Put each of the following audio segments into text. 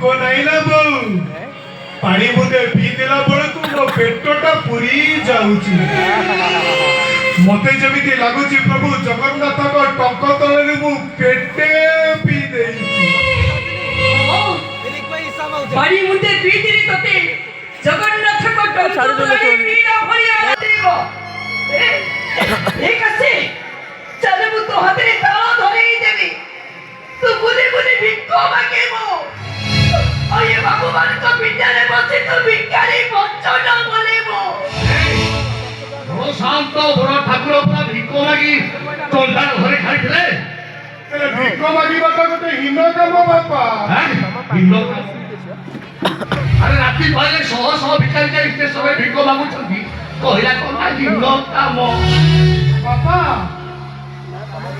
भोक नहीं ना बहु पानी मुदे पी देला बेले तू मो पेटटा पूरी जाउची मते जमिति लागुची प्रभु जगन्नाथ को टंक तले मु पेटे पी देई पानी मुदे पी देली तते जगन्नाथ को टंक तले पीला भरिया देबो एक আছে चले मु तो हाथे ताला धरे देबी तू बुले बुले भिक्को मागेबो ओये बाबू मान को बिचारे बसे तो भिखारी बच्चन बोलेबो बड़ शांत बड़ ठाकुर पूरा भिक्को मागी तोंडा घरे खाइले तेरे भिक्को मागी बाटा गोटे हिन काम बापा हिन अरे राती पहले सह सह भिखारी के स्टेशन में भिक्को मागुछंती कहिला कोना हिन काम बापा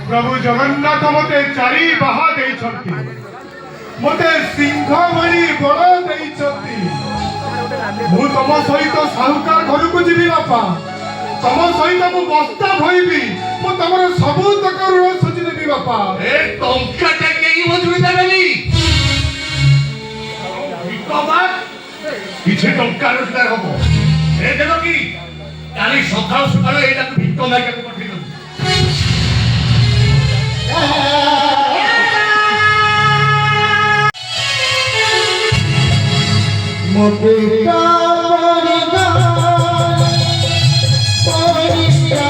प्रभु जगन्नाथ मते चारी बाहा देइछंती मते सिंह भरी बड़ देइछंती मु तम सहित साहुकार घर को जीवी बापा तम सहित मु बस्ता भइबी मु तमर सबु तक ऋण सुझी देबी बापा ए टंका टे केई मजुरी देबेनी विकबात किछि टंका रोजगार हबो ए देखो की काली सकाळ सकाळ एटा भिक्को मागे को पठेइ दो मोपेटा मरगा परिष्टा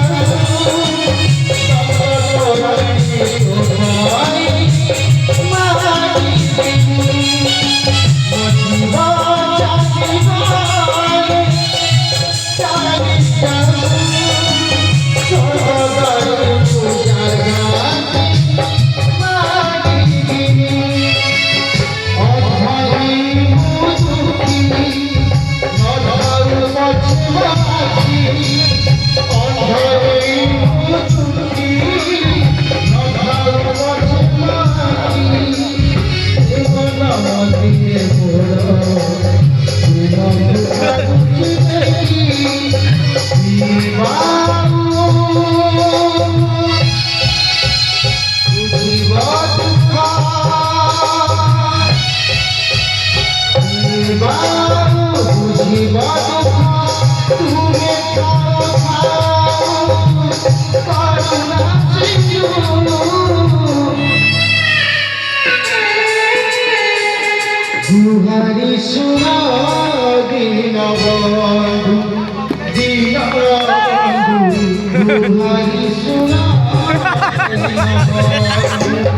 Hari Surah Dina Bandhu Dina Bandhu Hari Surah Dina Bandhu